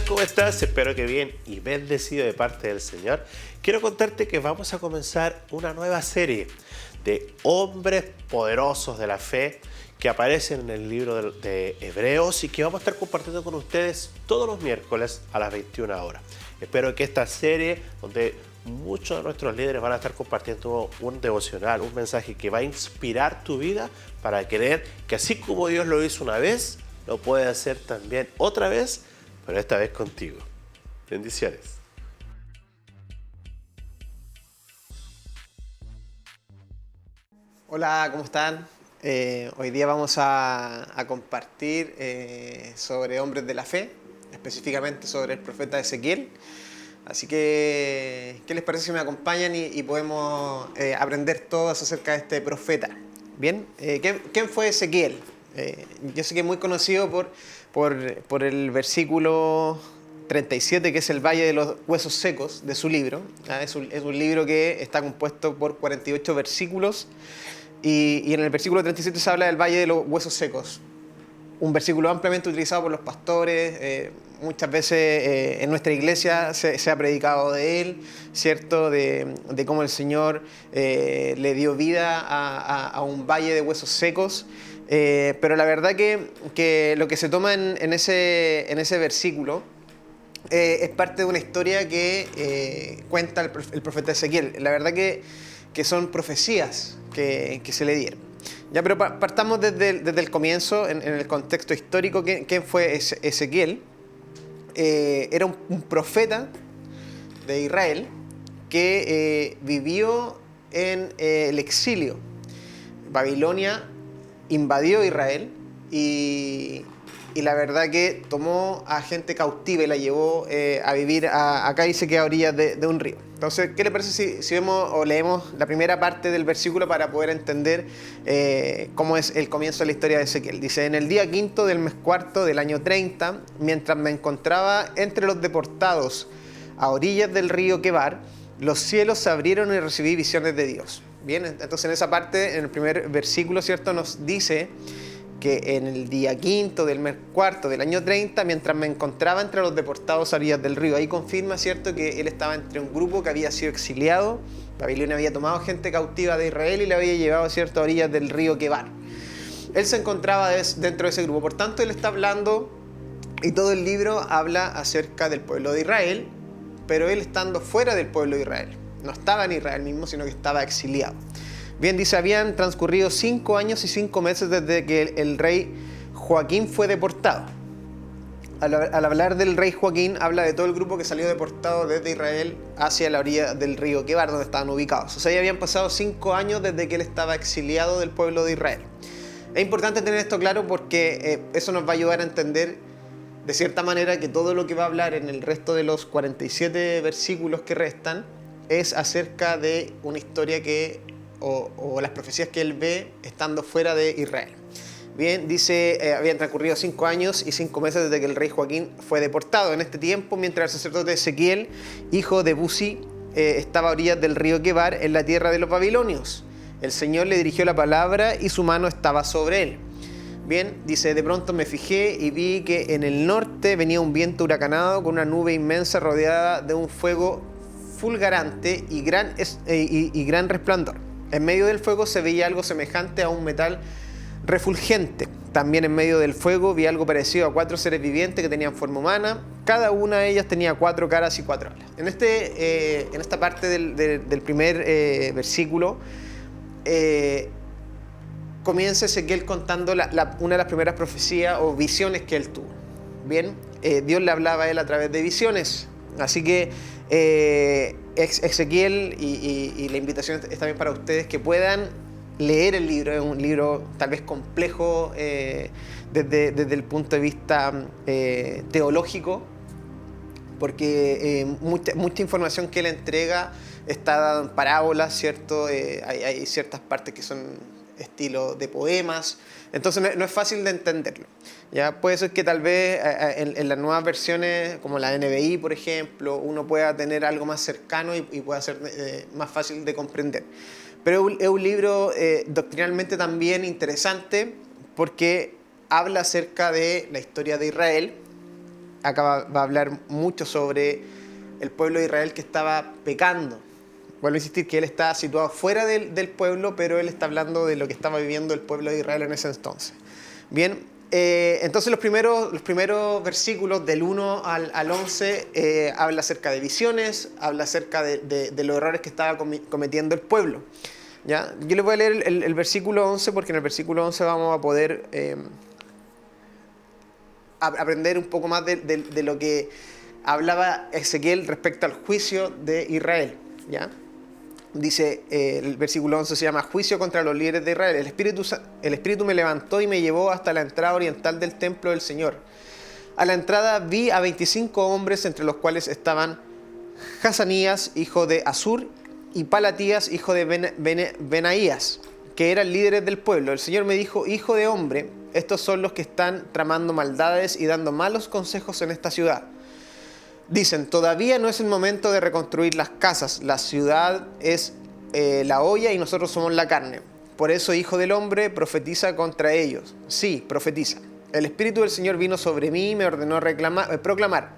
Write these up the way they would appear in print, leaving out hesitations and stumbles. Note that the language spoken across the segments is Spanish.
¿Cómo estás? Espero que bien y bendecido de parte del Señor. Quiero contarte que vamos a comenzar una nueva serie de hombres poderosos de la fe que aparecen en el libro de Hebreos y que vamos a estar compartiendo con ustedes todos los miércoles a las 21 horas. Espero que esta serie, donde muchos de nuestros líderes van a estar compartiendo un devocional, un mensaje que va a inspirar tu vida para creer que así como Dios lo hizo una vez, lo puede hacer también otra vez, pero esta vez contigo. Bendiciones. Hola, ¿cómo están? Hoy día vamos a compartir sobre hombres de la fe, específicamente sobre el profeta Ezequiel. Así que, ¿qué les parece si me acompañan y podemos aprender todos acerca de este profeta? Bien, ¿quién fue Ezequiel? Yo sé que es muy conocido por el versículo 37, que es el Valle de los Huesos Secos, de su libro. Es un libro que está compuesto por 48 versículos y en el versículo 37 se habla del Valle de los Huesos Secos. Un versículo ampliamente utilizado por los pastores, muchas veces en nuestra iglesia se ha predicado de él, ¿cierto? De cómo el Señor le dio vida a un valle de huesos secos. Pero la verdad que lo que se toma en ese versículo es parte de una historia que cuenta el profeta Ezequiel. La verdad que son profecías que se le dieron. Ya, pero partamos desde el comienzo, en el contexto histórico. ¿Quién fue Ezequiel? Era un profeta de Israel que vivió en el exilio. Babilonia invadió Israel y la verdad que tomó a gente cautiva y la llevó a vivir acá, y se queda a orillas de un río. Entonces, ¿qué le parece si vemos o leemos la primera parte del versículo para poder entender cómo es el comienzo de la historia de Ezequiel? Dice: en el día quinto del mes cuarto del año 30, mientras me encontraba entre los deportados a orillas del río Quebar, los cielos se abrieron y recibí visiones de Dios. Bien, entonces en esa parte, en el primer versículo, ¿cierto?, nos dice que en el día quinto del mes cuarto del año 30, mientras me encontraba entre los deportados a orillas del río. Ahí confirma, ¿cierto?, que él estaba entre un grupo que había sido exiliado. Babilonia había tomado gente cautiva de Israel y la había llevado, ¿cierto?, a orillas del río Quebar. Él se encontraba dentro de ese grupo. Por tanto, él está hablando, y todo el libro habla acerca del pueblo de Israel, pero él estando fuera del pueblo de Israel. No estaba en Israel mismo, sino que estaba exiliado. Bien, dice: habían transcurrido 5 años y 5 meses desde que el rey Joaquín fue deportado. Al hablar del rey Joaquín, habla de todo el grupo que salió deportado desde Israel hacia la orilla del río Quebar, donde estaban ubicados. O sea, ya habían pasado 5 años desde que él estaba exiliado del pueblo de Israel. Es importante tener esto claro porque eso nos va a ayudar a entender de cierta manera que todo lo que va a hablar en el resto de los 47 versículos que restan es acerca de una historia o las profecías que él ve estando fuera de Israel. Bien, dice: habían transcurrido 5 años y 5 meses desde que el rey Joaquín fue deportado. En este tiempo, mientras el sacerdote Ezequiel, hijo de Buzi, estaba a orillas del río Quebar, en la tierra de los babilonios, el Señor le dirigió la palabra y su mano estaba sobre él. Bien, dice: de pronto me fijé y vi que en el norte venía un viento huracanado con una nube inmensa rodeada de un fuego fulgurante y gran resplandor. En medio del fuego se veía algo semejante a un metal refulgente. También en medio del fuego vi algo parecido a 4 seres vivientes que tenían forma humana. Cada una de ellas tenía 4 caras y 4 alas. En esta parte del primer versículo comienza Ezequiel contando una de las primeras profecías o visiones que él tuvo. Bien, Dios le hablaba a él a través de visiones. Así que Ezequiel, y la invitación es también para ustedes que puedan leer el libro. Es un libro tal vez complejo desde el punto de vista teológico, porque mucha información que él entrega está dada en parábolas, ¿cierto? Hay ciertas partes que son estilo de poemas, entonces no es fácil de entenderlo. ¿Ya? Puede ser que tal vez en las nuevas versiones, como la NBI, por ejemplo, uno pueda tener algo más cercano y pueda ser más fácil de comprender. Pero es un libro doctrinalmente también interesante porque habla acerca de la historia de Israel acá va a hablar mucho sobre el pueblo de Israel que estaba pecando. Vuelvo a insistir que él está situado fuera del pueblo, pero él está hablando de lo que estaba viviendo el pueblo de Israel en ese entonces. Bien, entonces los primeros versículos del 1 al 11 habla acerca de visiones, habla acerca de los errores que estaba cometiendo el pueblo. ¿Ya? Yo les voy a leer el versículo 11 porque en el versículo 11 vamos a poder aprender un poco más de lo que hablaba Ezequiel respecto al juicio de Israel. ¿Ya? Dice, el versículo 11 se llama Juicio contra los líderes de Israel. El Espíritu me levantó y me llevó hasta la entrada oriental del templo del Señor. A la entrada vi a 25 hombres, entre los cuales estaban Hazanías, hijo de Azur, y Palatías, hijo de Benaías, que eran líderes del pueblo. El Señor me dijo, hijo de hombre, estos son los que están tramando maldades y dando malos consejos en esta ciudad. Dicen, todavía no es el momento de reconstruir las casas, la ciudad es la olla y nosotros somos la carne. Por eso, hijo del hombre, profetiza contra ellos. Sí, profetiza. El Espíritu del Señor vino sobre mí y me ordenó proclamar.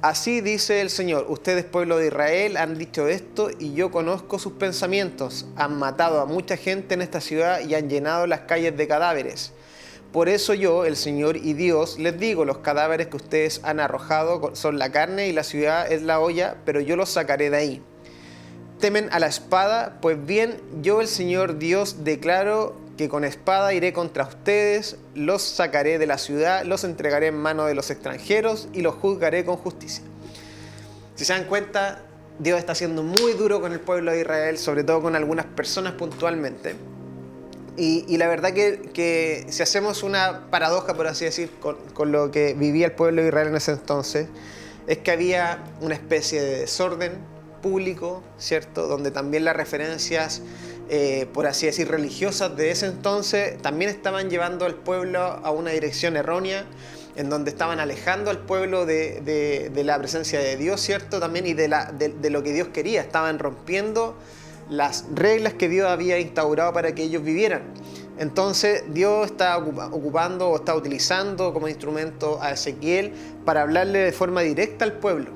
Así dice el Señor, ustedes, pueblo de Israel, han dicho esto y yo conozco sus pensamientos. Han matado a mucha gente en esta ciudad y han llenado las calles de cadáveres. Por eso yo, el Señor y Dios, les digo, los cadáveres que ustedes han arrojado son la carne y la ciudad es la olla, pero yo los sacaré de ahí. ¿Temen a la espada? Pues bien, yo, el Señor Dios, declaro que con espada iré contra ustedes, los sacaré de la ciudad, los entregaré en manos de los extranjeros y los juzgaré con justicia. Si se dan cuenta, Dios está siendo muy duro con el pueblo de Israel, sobre todo con algunas personas puntualmente. Y la verdad que si hacemos una paradoja, por así decir, con lo que vivía el pueblo de Israel en ese entonces, es que había una especie de desorden público, ¿cierto? Donde también las referencias, por así decir, religiosas de ese entonces también estaban llevando al pueblo a una dirección errónea, en donde estaban alejando al pueblo de la presencia de Dios, ¿cierto? También y de lo que Dios quería, estaban rompiendo las reglas que Dios había instaurado para que ellos vivieran. Entonces Dios está ocupando o está utilizando como instrumento a Ezequiel para hablarle de forma directa al pueblo.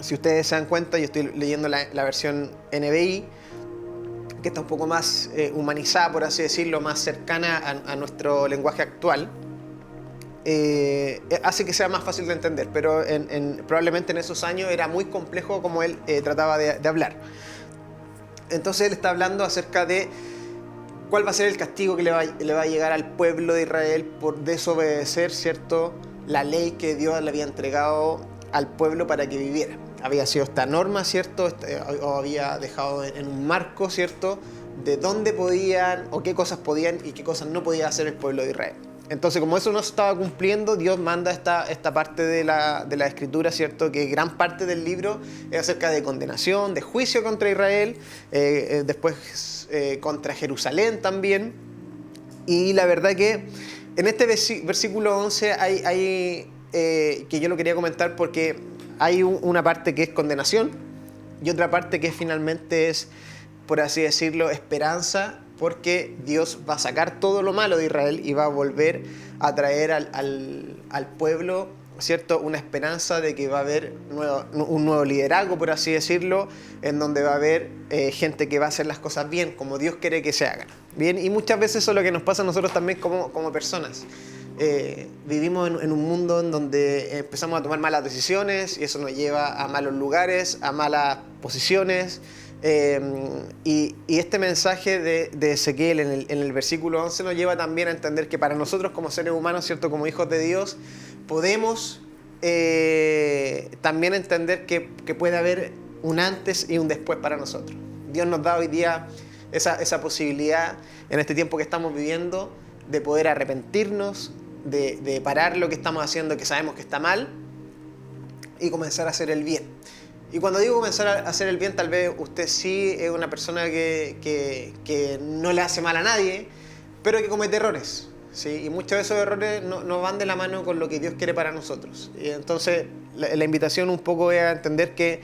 Si ustedes se dan cuenta, yo estoy leyendo la versión NBI, que está un poco más humanizada, por así decirlo, más cercana a nuestro lenguaje actual. Hace que sea más fácil de entender, pero probablemente en esos años era muy complejo como él trataba de hablar. Entonces él está hablando acerca de cuál va a ser el castigo que le va a llegar al pueblo de Israel por desobedecer, ¿cierto?, la ley que Dios le había entregado al pueblo para que viviera. Había sido esta norma, ¿cierto?, o había dejado en un marco, ¿cierto?, de dónde podían o qué cosas podían y qué cosas no podía hacer el pueblo de Israel. Entonces, como eso no se estaba cumpliendo, Dios manda esta parte de la escritura, ¿cierto?, que gran parte del libro es acerca de condenación, de juicio contra Israel, después contra Jerusalén también. Y la verdad que en este versículo 11 hay que yo lo quería comentar porque hay una parte que es condenación y otra parte que finalmente es, por así decirlo, esperanza, porque Dios va a sacar todo lo malo de Israel y va a volver a traer al pueblo, ¿cierto?, una esperanza de que va a haber un nuevo liderazgo, por así decirlo, en donde va a haber gente que va a hacer las cosas bien, como Dios quiere que se hagan. Bien, y muchas veces eso es lo que nos pasa a nosotros también como personas. Vivimos en un mundo en donde empezamos a tomar malas decisiones y eso nos lleva a malos lugares, a malas posiciones. Y este mensaje de Ezequiel en el versículo 11 nos lleva también a entender que para nosotros como seres humanos, ¿cierto?, como hijos de Dios, podemos también entender que puede haber un antes y un después para nosotros. Dios nos da hoy día esa posibilidad en este tiempo que estamos viviendo de poder arrepentirnos, de parar lo que estamos haciendo que sabemos que está mal y comenzar a hacer el bien. Y cuando digo comenzar a hacer el bien, tal vez usted sí es una persona que no le hace mal a nadie, pero que comete errores, ¿sí? Y muchos de esos errores no van de la mano con lo que Dios quiere para nosotros. Y entonces la invitación un poco es a entender que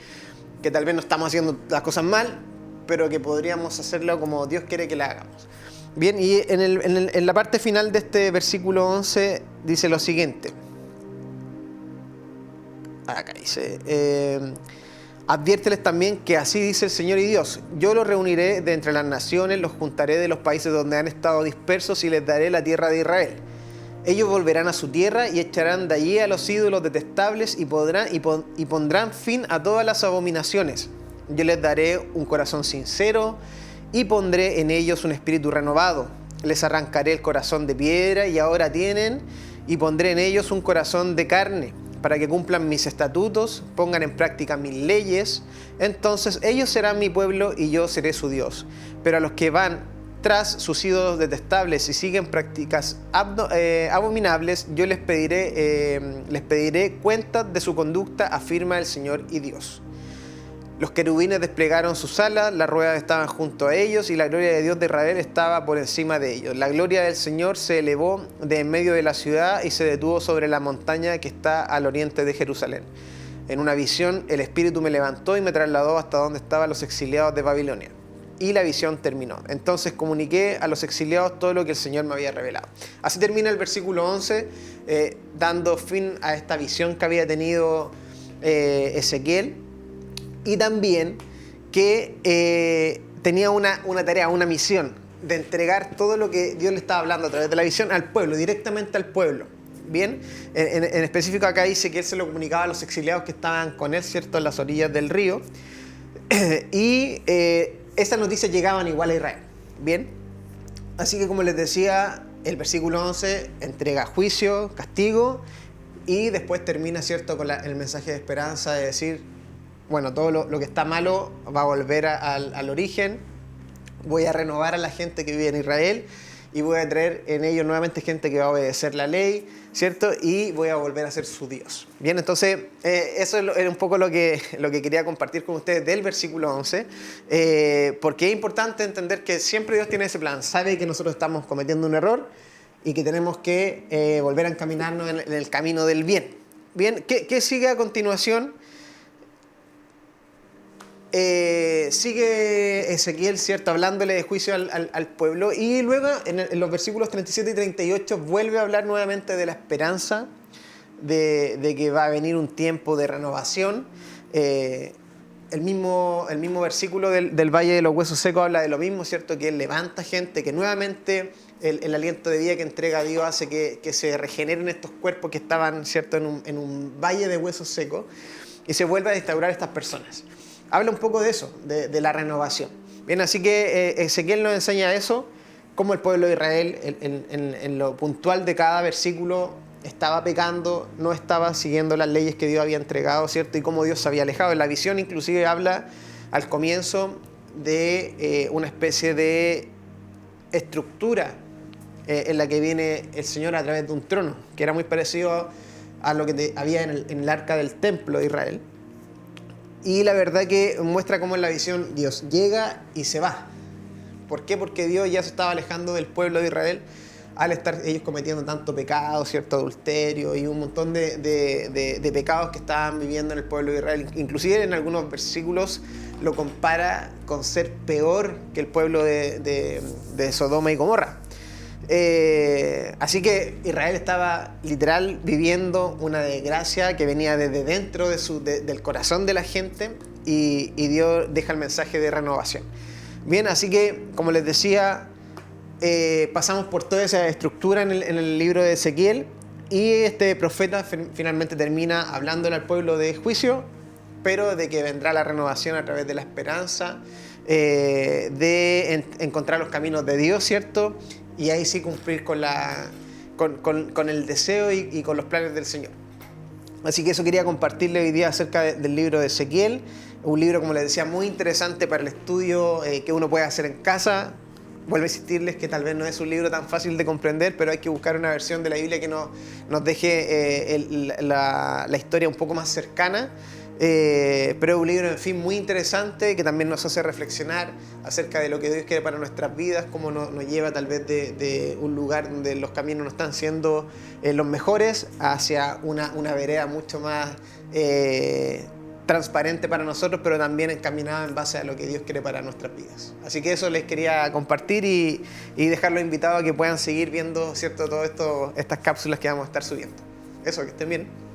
tal vez no estamos haciendo las cosas mal, pero que podríamos hacerlo como Dios quiere que la hagamos. Bien, y en la parte final de este versículo 11 dice lo siguiente. acá dice, adviérteles también que así dice el Señor y Dios, yo los reuniré de entre las naciones, los juntaré de los países donde han estado dispersos y les daré la tierra de Israel. Ellos volverán a su tierra y echarán de allí a los ídolos detestables y pondrán fin a todas las abominaciones. Yo les daré un corazón sincero y pondré en ellos un espíritu renovado. Les arrancaré el corazón de piedra y ahora tienen, y pondré en ellos un corazón de carne, para que cumplan mis estatutos, pongan en práctica mis leyes. Entonces ellos serán mi pueblo y yo seré su Dios. Pero a los que van tras sus ídolos detestables y siguen prácticas abominables, yo les pediré cuentas de su conducta, afirma el Señor y Dios. Los querubines desplegaron sus alas, las ruedas estaban junto a ellos y la gloria de Dios de Israel estaba por encima de ellos. La gloria del Señor se elevó de en medio de la ciudad y se detuvo sobre la montaña que está al oriente de Jerusalén. En una visión, el Espíritu me levantó y me trasladó hasta donde estaban los exiliados de Babilonia. Y la visión terminó. Entonces comuniqué a los exiliados todo lo que el Señor me había revelado. Así termina el versículo 11, dando fin a esta visión que había tenido Ezequiel. Y también que tenía una tarea, una misión de entregar todo lo que Dios le estaba hablando a través de la visión al pueblo, directamente al pueblo. Bien, en específico acá dice que él se lo comunicaba a los exiliados que estaban con él, ¿cierto?, en las orillas del río. Y estas noticias llegaban igual a Israel. Bien, así que como les decía, el versículo 11 entrega juicio, castigo, y después termina, ¿cierto?, con el mensaje de esperanza de decir, bueno, todo lo que está malo va a volver al origen, voy a renovar a la gente que vive en Israel y voy a traer en ellos nuevamente gente que va a obedecer la ley, ¿cierto? Y voy a volver a ser su Dios. Bien, entonces eso era un poco lo que quería compartir con ustedes del versículo 11, porque es importante entender que siempre Dios tiene ese plan, sabe que nosotros estamos cometiendo un error y que tenemos que volver a encaminarnos en el camino del bien. Bien, ¿qué sigue a continuación? Sigue Ezequiel, ¿cierto?, hablándole de juicio al pueblo, y luego en los versículos 37 y 38 vuelve a hablar nuevamente de la esperanza de que va a venir un tiempo de renovación. El mismo versículo del Valle de los Huesos Secos habla de lo mismo, ¿cierto?, que él levanta gente, que nuevamente el aliento de vida que entrega Dios hace que se regeneren estos cuerpos que estaban, ¿cierto?, en un valle de huesos secos, y se vuelve a instaurar estas personas. Habla un poco de eso, de la renovación. Bien, así que Ezequiel nos enseña eso, cómo el pueblo de Israel, en lo puntual de cada versículo, estaba pecando, no estaba siguiendo las leyes que Dios había entregado, ¿cierto? Y cómo Dios se había alejado. En la visión inclusive habla al comienzo de una especie de estructura en la que viene el Señor a través de un trono, que era muy parecido a lo que había en el arca del templo de Israel. Y la verdad que muestra cómo en la visión Dios llega y se va. ¿Por qué? Porque Dios ya se estaba alejando del pueblo de Israel al estar ellos cometiendo tanto pecado, cierto adulterio y un montón de pecados que estaban viviendo en el pueblo de Israel. Inclusive en algunos versículos lo compara con ser peor que el pueblo de Sodoma y Gomorra. Así que Israel estaba literal viviendo una desgracia que venía desde dentro del corazón de la gente, y Dios deja el mensaje de renovación. Bien, así que como les decía, pasamos por toda esa estructura en el libro de Ezequiel, y este profeta finalmente termina hablándole al pueblo de juicio, pero de que vendrá la renovación a través de la esperanza, de encontrar los caminos de Dios, ¿cierto? Y ahí sí cumplir con el deseo y con los planes del Señor. Así que eso quería compartirle hoy día acerca del libro de Ezequiel. Un libro, como les decía, muy interesante para el estudio que uno puede hacer en casa. Vuelvo a insistirles que tal vez no es un libro tan fácil de comprender, pero hay que buscar una versión de la Biblia que nos deje la historia un poco más cercana. Pero es un libro, en fin, muy interesante, que también nos hace reflexionar acerca de lo que Dios quiere para nuestras vidas, cómo nos lleva tal vez de un lugar donde los caminos no están siendo los mejores hacia una vereda mucho más transparente para nosotros, pero también encaminada en base a lo que Dios quiere para nuestras vidas. Así que eso les quería compartir y dejarlos invitados a que puedan seguir viendo, ¿cierto?, todas estas cápsulas que vamos a estar subiendo. Eso, que estén bien.